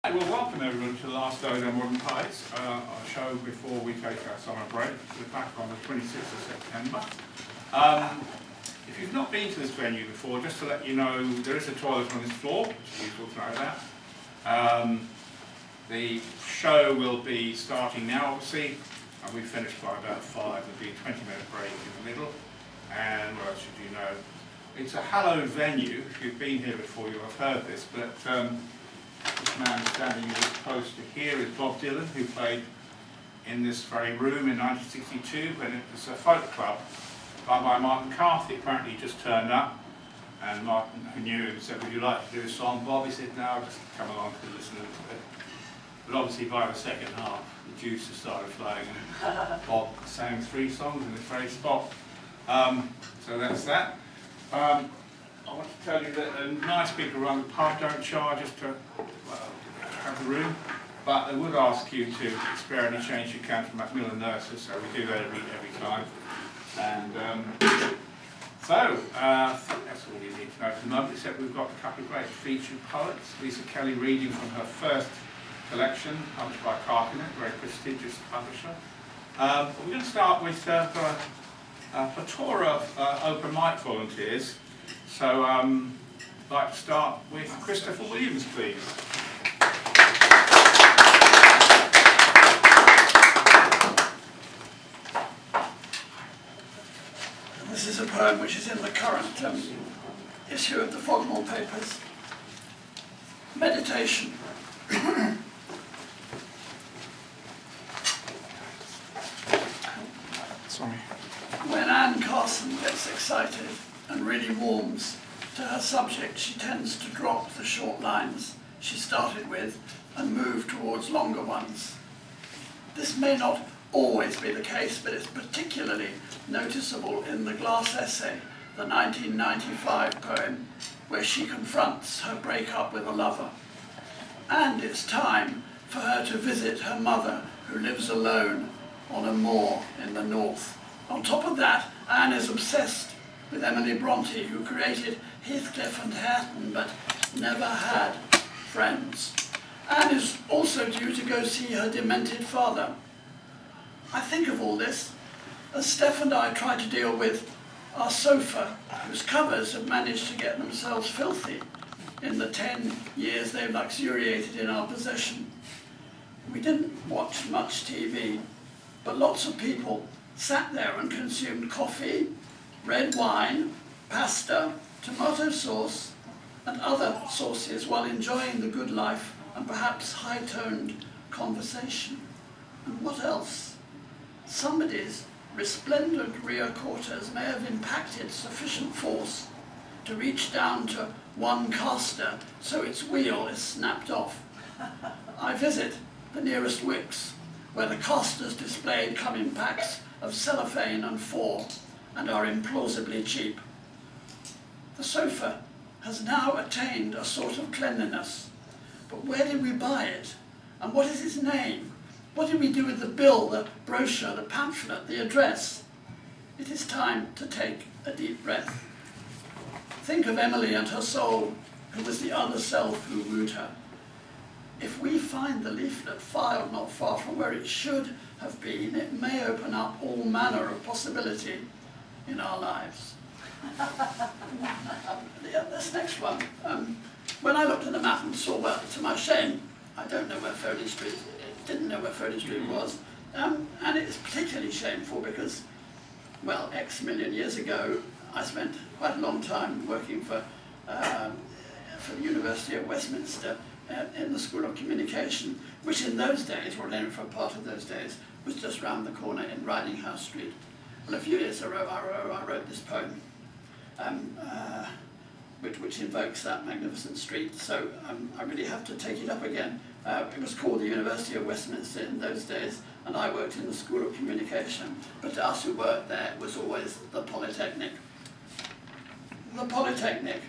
Well, welcome everyone to the last Dodo Modern Pies, our show before we take our summer break. We're back on the 26th of September. If you've not been to this venue before, just to let you know, there is a toilet on this floor, which is useful to know that. The show will be starting now, obviously, and we finish by about 5. There'll be a 20-minute break in the middle. And what else should you know? It's a hallowed venue. If you've been here before, you'll have heard this, but this man standing in this poster here is Bob Dylan, who played in this very room in 1962 when it was a folk club run by Martin McCarthy. Apparently he just turned up, and Martin, who knew him, said, "Would you like to do a song, Bob?" He said, "No, just come along to listen to it." But obviously by the second half, the juices started flowing, and Bob sang 3 songs in this very spot. So that's that. I want to tell you that the nice people around the pub don't charge us to have the room, but they would ask you to spare any change you can from Macmillan Nurses, so we do that every time. And I think that's all you need to know for the moment, except we've got a couple of great featured poets. Lisa Kelly reading from her first collection, published by Carcanet, a very prestigious publisher. We're going to start with a plethora of open mic volunteers. So I'd like to start with Christopher Williams, please. This is a poem which is in the current issue of the Frogmore Papers. Meditation. Sorry. When Anne Carson gets excited and really warms to her subject, she tends to drop the short lines she started with and move towards longer ones. This may not always be the case, but it's particularly noticeable in the Glass Essay, the 1995 poem, where she confronts her breakup with a lover. And it's time for her to visit her mother, who lives alone on a moor in the north. On top of that, Anne is obsessed with Emily Bronte, who created Heathcliff and Hareton but never had friends. Anne is also due to go see her demented father. I think of all this as Steph and I try to deal with our sofa, whose covers have managed to get themselves filthy in the 10 years they've luxuriated in our possession. We didn't watch much TV, but lots of people sat there and consumed coffee, red wine, pasta, tomato sauce, and other sauces while enjoying the good life and perhaps high-toned conversation. And what else? Somebody's resplendent rear quarters may have impacted sufficient force to reach down to one caster so its wheel is snapped off. I visit the nearest wicks, where the casters displayed come in packs of cellophane and 4 and are implausibly cheap. The sofa has now attained a sort of cleanliness, but where did we buy it? And what is its name? What did we do with the bill, the brochure, the pamphlet, the address? It is time to take a deep breath. Think of Emily and her soul, who was the other self who wooed her. If we find the leaflet filed not far from where it should have been, it may open up all manner of possibility in our lives. This next one. When I looked at the map and saw, well, to my shame, I didn't know where Foley Street was, and it's particularly shameful because, well, X million years ago, I spent quite a long time working for the University of Westminster in the School of Communication, which in those days, or only for a part of those days, was just round the corner in Riding House Street. Well, a few years ago, I wrote this poem, which invokes that magnificent street, so I really have to take it up again. It was called the University of Westminster in those days, and I worked in the School of Communication, but to us who worked there, it was always the Polytechnic. The Polytechnic.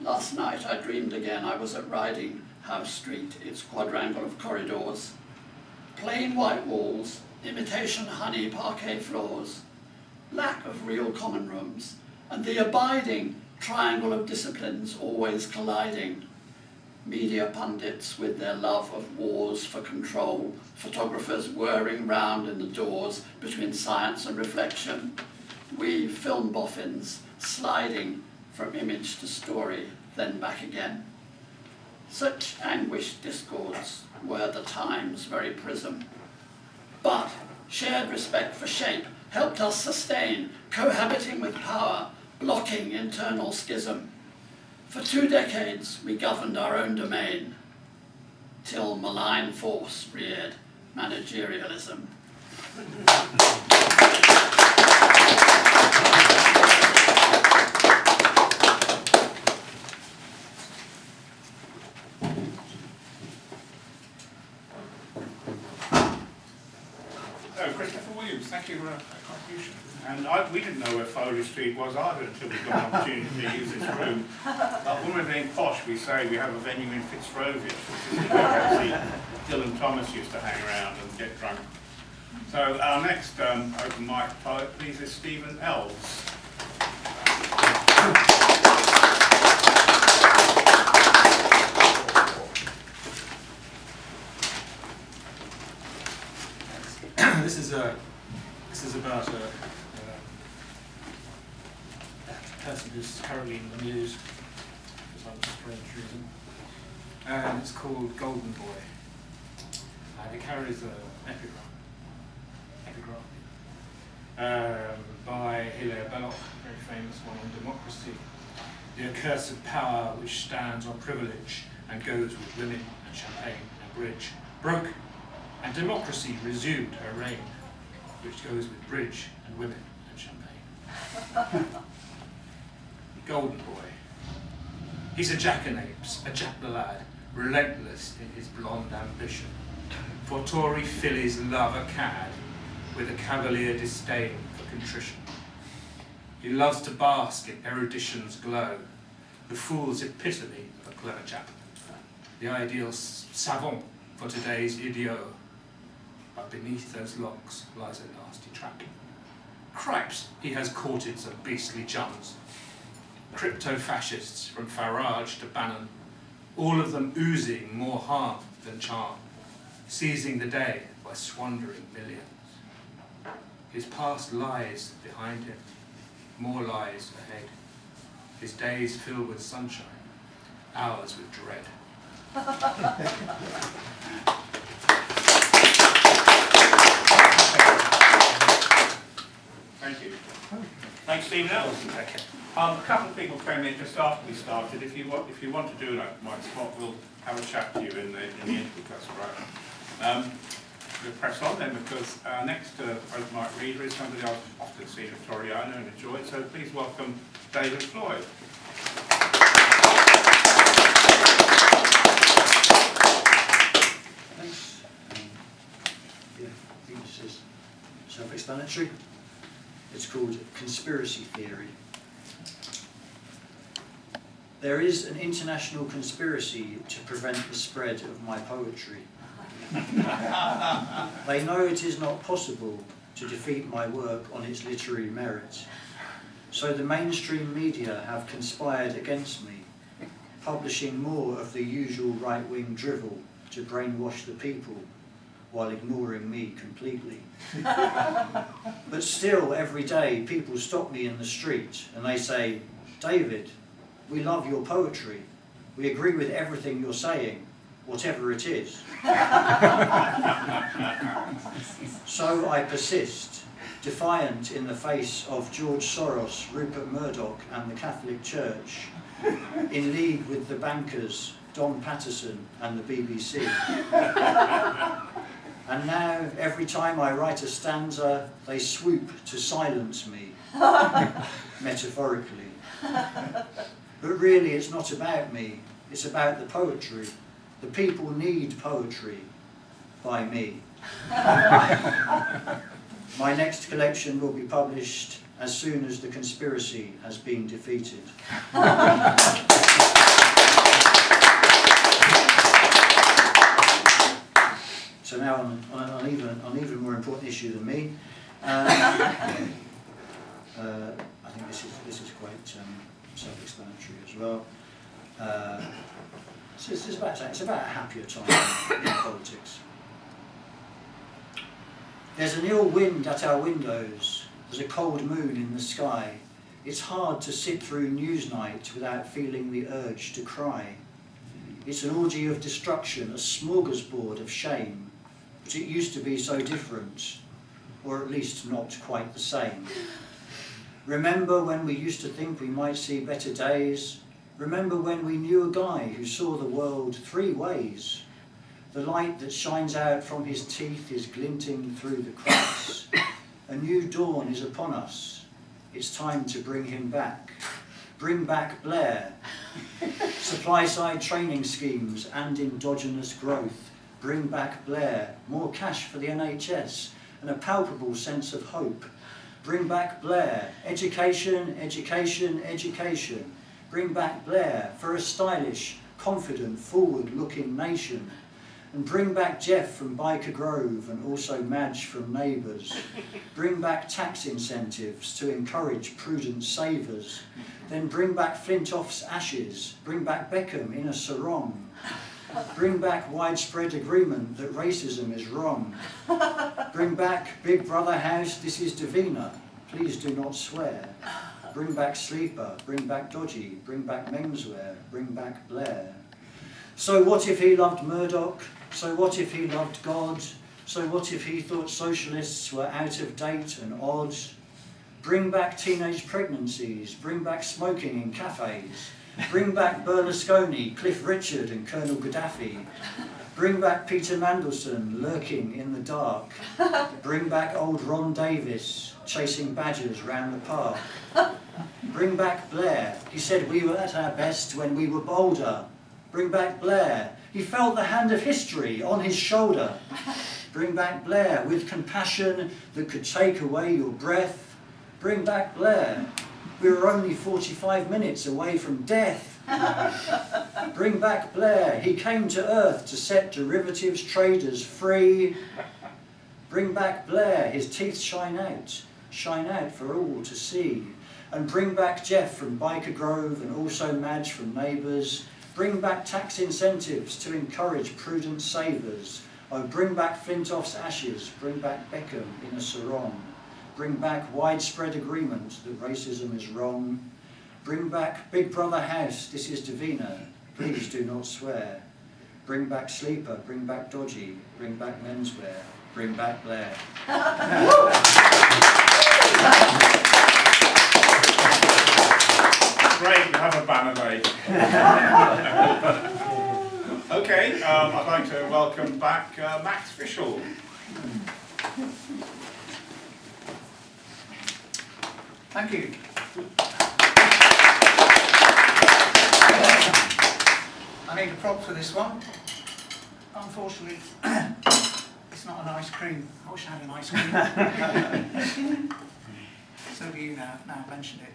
Last night I dreamed again I was at Riding House Street, its quadrangle of corridors. Plain white walls, imitation honey parquet floors, lack of real common rooms, and the abiding triangle of disciplines always colliding. media pundits with their love of wars for control, photographers whirring round in the doors between science and reflection, we film boffins sliding from image to story, then back again. Such anguished discords were the time's very prism. But shared respect for shape helped us sustain, cohabiting with power, blocking internal schism. For 2 decades we governed our own domain, till malign force reared managerialism. Christopher Williams, thank you for that contribution. And we didn't know where Foley Street was either until we got an opportunity to use this room. But when we're being posh, we say we have a venue in Fitzrovia, which is where actually Dylan Thomas used to hang around and get drunk. So our next open mic poet, please, is Stephen Elves. This is about a person who's currently in the news for some strange reason, and it's called Golden Boy, and it carries an epigraph by Hilaire Belloc, a very famous one on democracy. The accursed power which stands on privilege and goes with women and champagne and bridge broke, and democracy resumed her reign, which goes with bridge and women and champagne. Golden Boy. He's a jackanapes, a jack-the-lad, relentless in his blonde ambition. For Tory fillies love a cad, with a cavalier disdain for contrition. He loves to bask in erudition's glow, the fool's epitome of a clever chap. The ideal savant for today's idiot. But beneath those locks lies a nasty trap. Cripes, he has courted some beastly chums. Crypto-fascists from Farage to Bannon, all of them oozing more harm than charm, seizing the day by squandering millions. His past lies behind him, more lies ahead. His days filled with sunshine, ours with dread. Thank you. Thanks, Stephen Elves. A couple of people came in just after we started. If you want to do an open mic spot, we'll have a chat to you in the interview. That's right. We'll press on then, because our next open mic reader is somebody I've often seen at Toriano and enjoyed. So please welcome David Floyd. Thanks. Yeah, I think this is self-explanatory. It's called Conspiracy Theory. There is an international conspiracy to prevent the spread of my poetry. They know it is not possible to defeat my work on its literary merit. So the mainstream media have conspired against me, publishing more of the usual right-wing drivel to brainwash the people, while ignoring me completely. But still, every day, people stop me in the street and they say, "David, we love your poetry. We agree with everything you're saying, whatever it is." So I persist, defiant in the face of George Soros, Rupert Murdoch and the Catholic Church, in league with the bankers, Don Patterson and the BBC. And now, every time I write a stanza, they swoop to silence me, metaphorically. But really, it's not about me, it's about the poetry. The people need poetry by me. My next collection will be published as soon as the conspiracy has been defeated. So now on an even more important issue than me, I think this is quite self-explanatory as well. It's about a happier time in politics. There's an ill wind at our windows. There's a cold moon in the sky. It's hard to sit through Newsnight without feeling the urge to cry. It's an orgy of destruction, a smorgasbord of shame. But it used to be so different, or at least not quite the same. Remember when we used to think we might see better days? Remember when we knew a guy who saw the world 3 ways? The light that shines out from his teeth is glinting through the cracks. A new dawn is upon us. It's time to bring him back. Bring back Blair. Supply-side training schemes and endogenous growth. Bring back Blair. More cash for the NHS and a palpable sense of hope. Bring back Blair. Education, education, education. Bring back Blair for a stylish, confident, forward-looking nation. And bring back Jeff from Biker Grove and also Madge from Neighbours. Bring back tax incentives to encourage prudent savers. Then bring back Flintoff's ashes. Bring back Beckham in a sarong. Bring back widespread agreement that racism is wrong. Bring back Big Brother House, this is Davina. Please do not swear. Bring back Sleeper. Bring back Dodgy. Bring back Menswear. Bring back Blair. So what if he loved Murdoch? So what if he loved God? So what if he thought socialists were out of date and odd? Bring back teenage pregnancies. Bring back smoking in cafes. Bring back Berlusconi, Cliff Richard and Colonel Gaddafi. Bring back Peter Mandelson lurking in the dark. Bring back old Ron Davis chasing badgers round the park. Bring back Blair. He said we were at our best when we were bolder. Bring back Blair. He felt the hand of history on his shoulder. Bring back Blair with compassion that could take away your breath. Bring back Blair. We were only 45 minutes away from death. Bring back Blair. He came to Earth to set derivatives traders free. Bring back Blair. His teeth shine out for all to see. And bring back Jeff from Biker Grove and also Madge from Neighbours. Bring back tax incentives to encourage prudent savers. Oh, bring back Flintoff's ashes. Bring back Beckham in a sarong. Bring back widespread agreement that racism is wrong. Bring back Big Brother House, this is Davina. Please do not swear. Bring back Sleeper. Bring back Dodgy. Bring back Menswear. Bring back Blair. Great, you have a banner day. Okay, I'd like to welcome back Max Fishel. Thank you. I need a prop for this one. Unfortunately, it's not an ice cream. I wish I had an ice cream. So do you now I've mentioned it.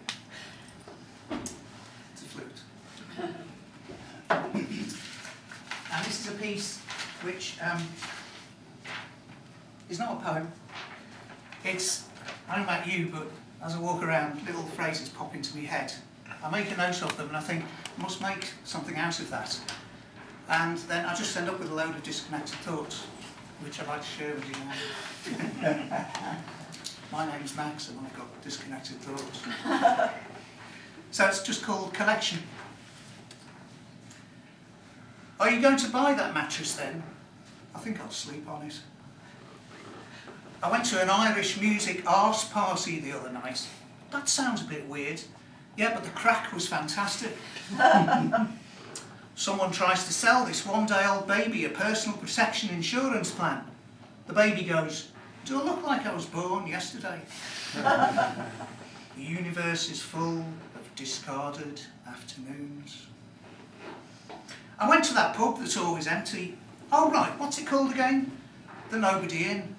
It's a flute. And this is a piece which is not a poem. It's, I don't know about you, but as I walk around, little phrases pop into my head. I make a note of them and I think, I must make something out of that. And then I just end up with a load of disconnected thoughts, which I'd like to share with you now. My name's Max and I've got disconnected thoughts. So it's just called Collection. Are you going to buy that mattress then? I think I'll sleep on it. I went to an Irish music arse party the other night. That sounds a bit weird. Yeah, but the crack was fantastic. Someone tries to sell this one-day-old baby a personal protection insurance plan. The baby goes, "Do I look like I was born yesterday?" The universe is full of discarded afternoons. I went to that pub that's always empty. Oh right, what's it called again? The Nobody Inn.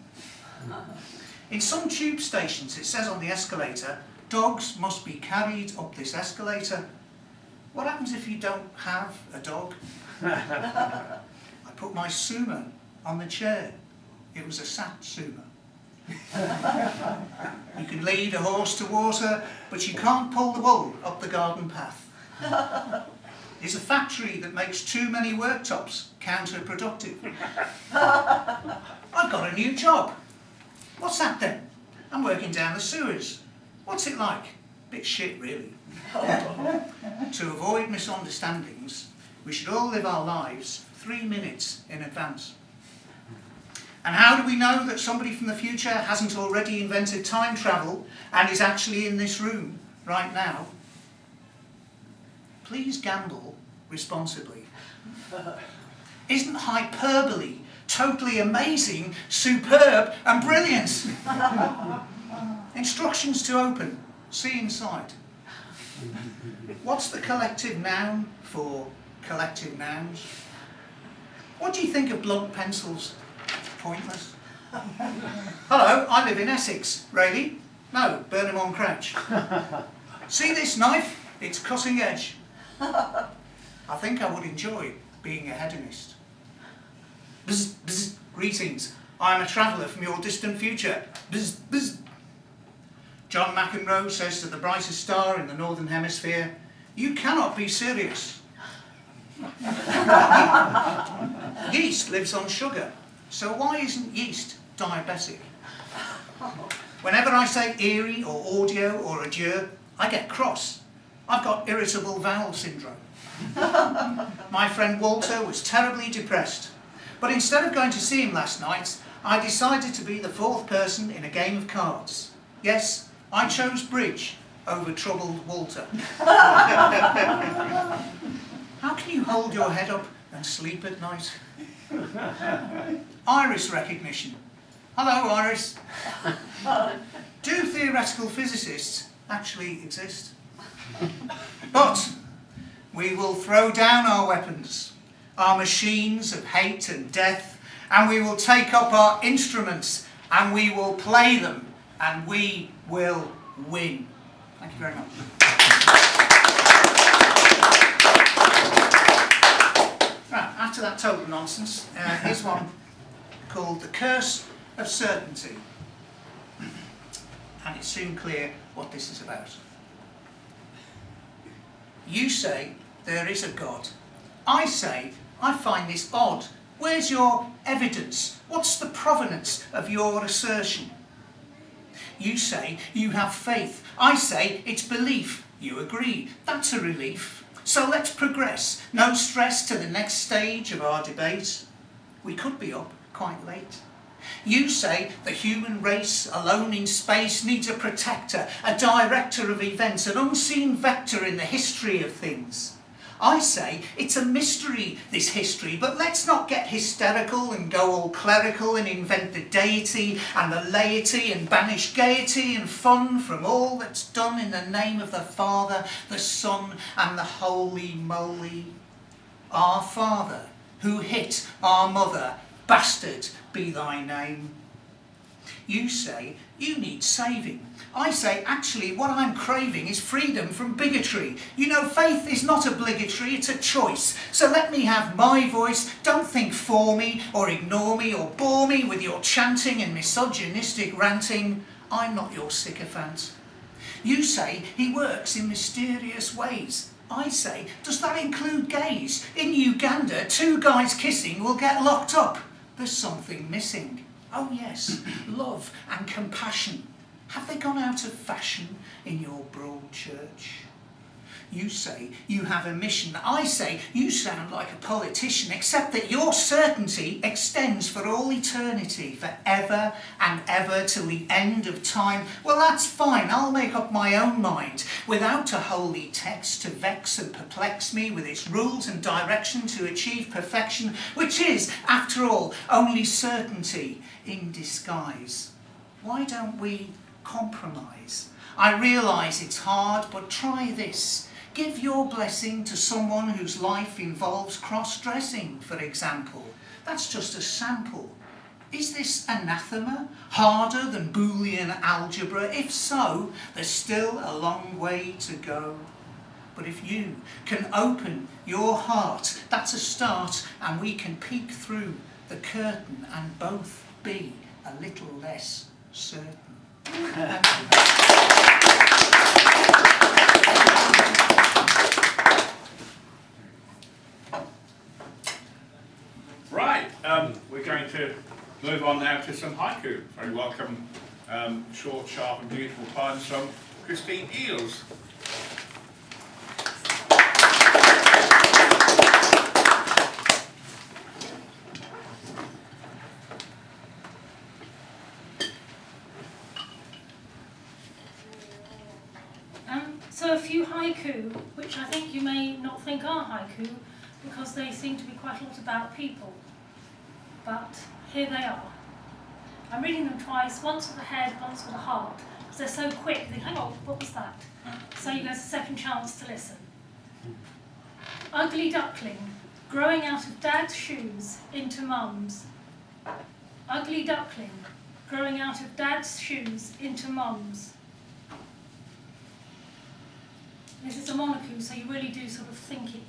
In some tube stations it says on the escalator, dogs must be carried up this escalator. What happens if you don't have a dog? I put my Suma on the chair. It was a Satsuma. You can lead a horse to water, but you can't pull the wool up the garden path. Is a factory that makes too many worktops counterproductive? I've got a new job. What's that then? I'm working down the sewers. What's it like? Bit shit, really. To avoid misunderstandings, we should all live our lives 3 minutes in advance. And how do we know that somebody from the future hasn't already invented time travel and is actually in this room right now? Please gamble responsibly. Isn't hyperbole totally amazing, superb and brilliant? Instructions to open. See inside. What's the collective noun for collective nouns? What do you think of blunt pencils? Pointless. Hello, I live in Essex. Really? No, Burnham-on-Crouch. See this knife? It's cutting edge. I think I would enjoy being a hedonist. Bzz, bzz. Greetings. I am a traveller from your distant future. Bzz, bzz. John McEnroe says to the brightest star in the northern hemisphere, "You cannot be serious." Yeast lives on sugar, so why isn't yeast diabetic? Whenever I say eerie or audio or adieu, I get cross. I've got irritable bowel syndrome. My friend Walter was terribly depressed, but instead of going to see him last night, I decided to be the 4th person in a game of cards. Yes, I chose bridge over troubled Walter. How can you hold your head up and sleep at night? Iris recognition. Hello, Iris. Do theoretical physicists actually exist? But we will throw down our weapons, our machines of hate and death, and we will take up our instruments and we will play them and we will win. Thank you very much. Right, after that total nonsense, here's one called The Curse of Certainty. And it's soon clear what this is about. You say there is a God. I say I find this odd. Where's your evidence? What's the provenance of your assertion? You say you have faith. I say it's belief. You agree. That's a relief. So let's progress. No stress to the next stage of our debate. We could be up quite late. You say the human race, alone in space, needs a protector, a director of events, an unseen vector in the history of things. I say it's a mystery, this history, but let's not get hysterical and go all clerical and invent the deity and the laity and banish gaiety and fun from all that's done in the name of the Father, the Son and the Holy Moly. Our Father, who hit our mother, bastard be thy name. You say you need saving. I say actually what I'm craving is freedom from bigotry. You know, faith is not obligatory, it's a choice. So let me have my voice. Don't think for me or ignore me or bore me with your chanting and misogynistic ranting. I'm not your sycophant. You say he works in mysterious ways. I say, does that include gays? In Uganda, 2 guys kissing will get locked up. There's something missing. Oh yes, love and compassion. Have they gone out of fashion in your broad church? You say you have a mission. I say you sound like a politician, except that your certainty extends for all eternity, forever and ever till the end of time. Well, that's fine. I'll make up my own mind, without a holy text to vex and perplex me, with its rules and direction to achieve perfection, which is, after all, only certainty in disguise. Why don't we compromise? I realise it's hard, but try this. Give your blessing to someone whose life involves cross-dressing, for example. That's just a sample. Is this anathema harder than Boolean algebra? If so, there's still a long way to go. But if you can open your heart, that's a start, and we can peek through the curtain and both be a little less certain. Right, we're going to move on now to some haiku. Very welcome, short, sharp and beautiful poems from Christine Eales. So a few haiku, which I think you may not think are haiku, because they seem to be quite a lot about people. But here they are. I'm reading them twice, once with the head, once with the heart, because they're so quick, you think, hang on, what was that? So you get a second chance to listen. Ugly duckling, growing out of dad's shoes into mum's. Ugly duckling, growing out of dad's shoes into mum's. This is a monocle, so you really do sort of think it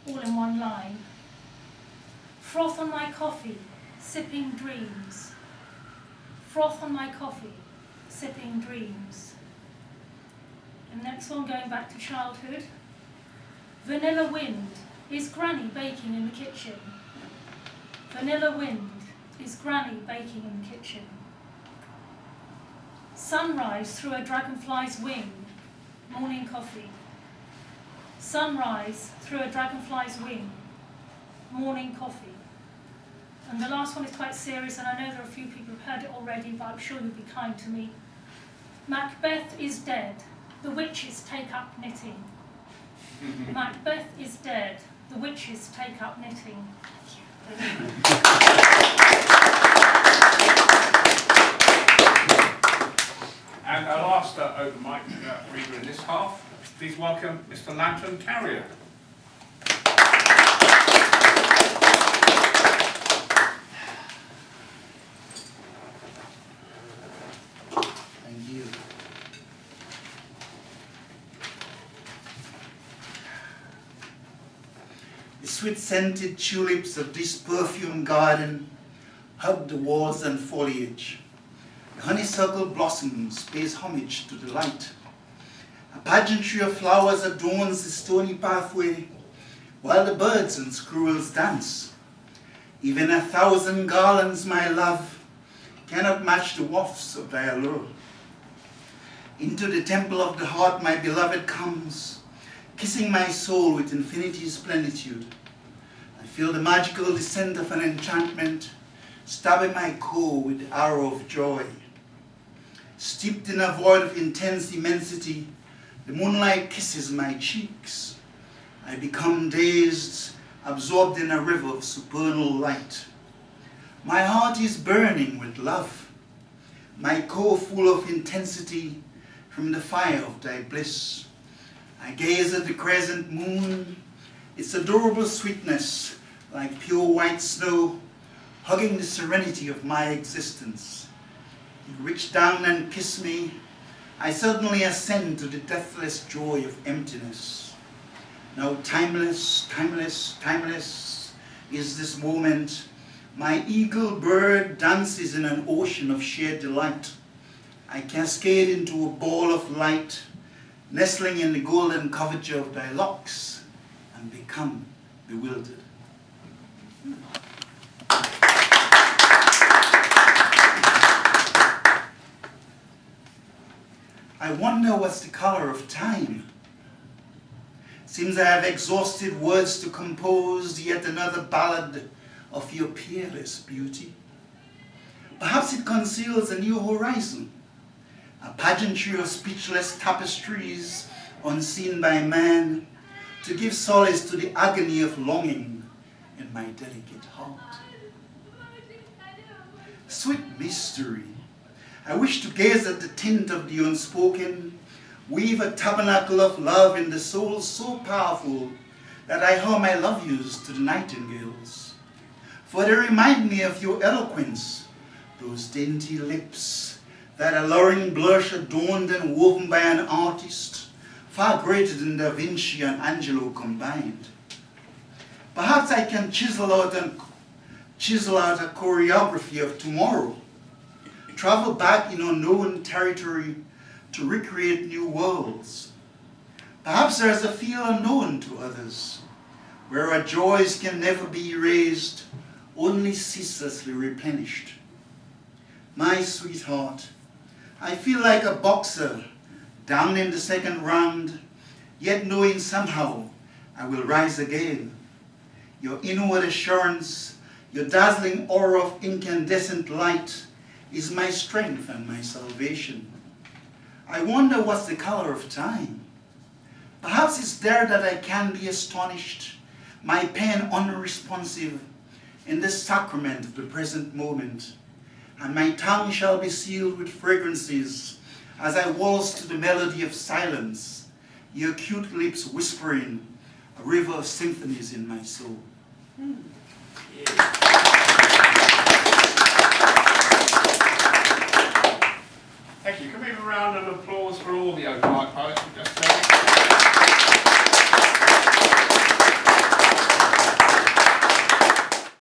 all in one line. Froth on my coffee, sipping dreams. Froth on my coffee, sipping dreams. And next one, going back to childhood. Vanilla wind, is Granny baking in the kitchen? Vanilla wind, is Granny baking in the kitchen? Sunrise through a dragonfly's wing, morning coffee. Sunrise through a dragonfly's wing, morning coffee. And the last one is quite serious, and I know there are a few people who've heard it already, but I'm sure you'll be kind to me. Macbeth is dead, the witches take up knitting. Macbeth is dead, the witches take up knitting. And our last open mic reader in this half, please welcome Mr. Lantern Carrier. Thank you. The sweet-scented tulips of this perfumed garden hug the walls and foliage. The honeysuckle blossoms pays homage to the light. A pageantry of flowers adorns the stony pathway, while the birds and squirrels dance. Even 1,000 garlands, my love, cannot match the wafts of thy allure. Into the temple of the heart my beloved comes, kissing my soul with infinity's plenitude. I feel the magical descent of an enchantment, stabbing my core with the arrow of joy. Steeped in a void of intense immensity, the moonlight kisses my cheeks. I become dazed, absorbed in a river of supernal light. My heart is burning with love, my core full of intensity from the fire of thy bliss. I gaze at the crescent moon, its adorable sweetness like pure white snow, hugging the serenity of my existence. You reach down and kiss me, I suddenly ascend to the deathless joy of emptiness. Now timeless, timeless, timeless is this moment. My eagle bird dances in an ocean of sheer delight. I cascade into a ball of light, nestling in the golden coverture of thy locks, and become bewildered. I wonder what's the color of time. Seems I have exhausted words to compose yet another ballad of your peerless beauty. Perhaps it conceals a new horizon, a pageantry of speechless tapestries unseen by man, to give solace to the agony of longing in my delicate heart. Sweet mystery, I wish to gaze at the tint of the unspoken, weave a tabernacle of love in the soul so powerful that I hum my love yous to the nightingales. For they remind me of your eloquence, those dainty lips, that alluring blush adorned and woven by an artist, far greater than Da Vinci and Angelo combined. Perhaps I can chisel out a choreography of tomorrow, travel back in unknown territory to recreate new worlds. Perhaps there's a field unknown to others, where our joys can never be erased, only ceaselessly replenished. My sweetheart, I feel like a boxer down in the second round, yet knowing somehow I will rise again. Your inward assurance, your dazzling aura of incandescent light is my strength and my salvation. I wonder what's the color of time. Perhaps it's there that I can be astonished, my pen unresponsive in the sacrament of the present moment, and my tongue shall be sealed with fragrances as I waltz to the melody of silence, your cute lips whispering a river of symphonies in my soul.